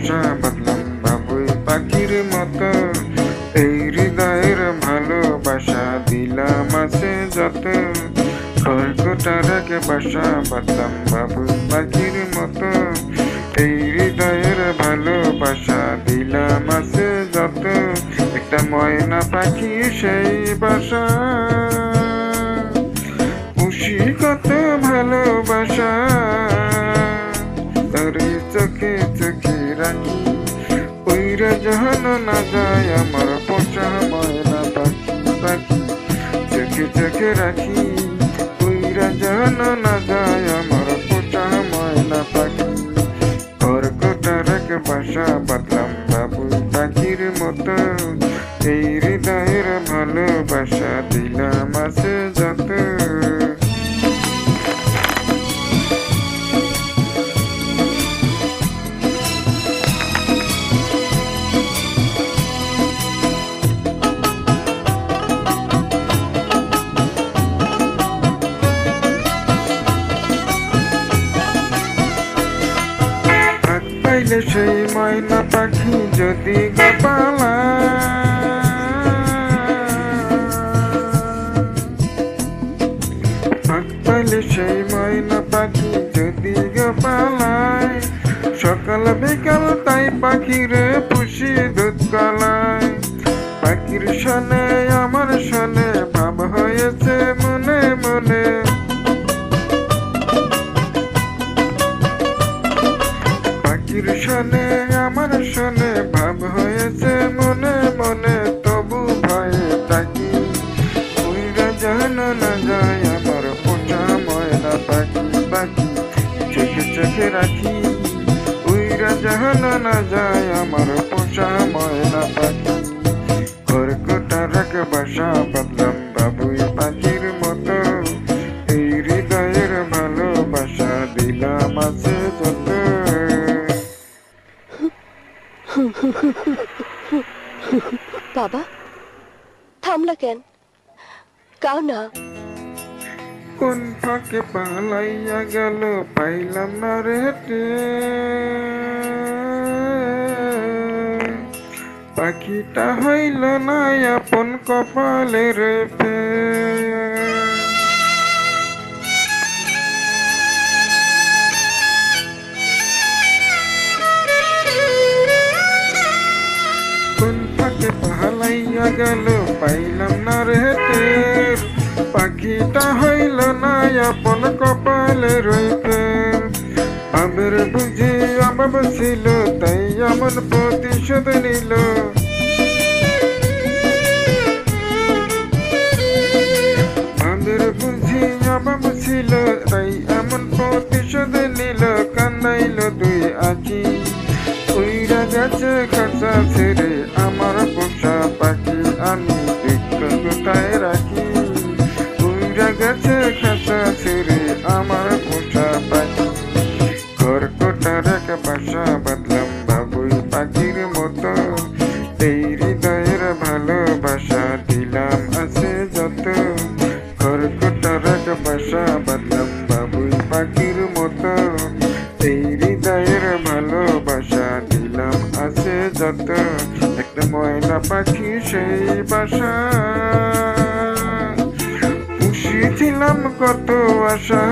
বাসা বাঁধলাম বাবুই পাখির মতো, এই হৃদয়ের ভালোবাসা দিলাম আছে যত, খড়কুটার রেখে বাসা বাঁধলাম বাবুই পাখির মতো, এই হৃদয়ের ভালোবাসা দিলাম আছে যত, একটা ময়না পাখি সেই বাসা, খুশি কত ভালোবাসা, তোরে চোখে চোখে রাখি, উইরা যখন না যায় আমার পোষা ময়না পাখি, পাখি চোখে চোখে রাখি, উইরা যখন না যায় আমার পোষা ময়না পাখি, খড়কুটার রেখে বাসা বাঁধলাম বাবুই পাখির মতো, এই হৃদয়ের ভালোবাসা দিলাম আছে যত। পাইলে সেই ময়না পাখি যদি গোপালা, পাইলে সেই ময়না পাখি যদি গোপালায়, সকাল বিকাল তাই পাখিরে পুষি দুধ কলায়, পাখির শোনে আমার শোনে ভাব হয়েছে মনে মনে, পাখির শোনে আমার শোনে ভাব হয়েছে মনে মনে, তবু ভয়ে থাকি উইরা যেন না যায় আমার পোষা ময়না পাখি, পাখি চোখে চোখে রাখি, উইরা যেন না যায় আমার পোষা ময়না পাখি, খড়কুটার রেখে বাসা বাঁধলাম বাবুই পাখির মতো, এই হৃদয়ের ভালোবাসা দিলাম আছে যত। বাবা থামলা কেন, কাও না। কোন ফাঁকে পালাইয়া গেল পাইলাম না রে পাখিটা হইল না আপন কপালের কোন ফাঁকে পালাইয়া গেল পাইলাম না রে পাখিটা হইল না আপন কপালের আবের বুঝি অভাব ছিল তাই এমন প্রতিশোধ নিল, আবের বুঝি অভাব ছিল তাই এমন প্রতিশোধ নিল, কান্দাইল দুই আঁখি উইরা গেছে খাঁচা ছেড়ে আমার পোষা পাখি, আমি দুঃখ কোথায় রাখি, উইরা গেছে খাঁচা ছেড়ে আমার পোষা পাখি, খড়কুটার রেখে বাসা বাঁধলাম বাবুই পাখির মতো, এই হৃদয়ের ভালোবাসা দিলাম আছে যত, খড়কুটার রেখে বাসা বাঁধলাম বাবুই পাখির মতো, এই হৃদয়ের ভালোবাসা দিলাম আছে যত, একটা ময়না পাখি সেই বাসা, খুশি ছিলাম কত আশা।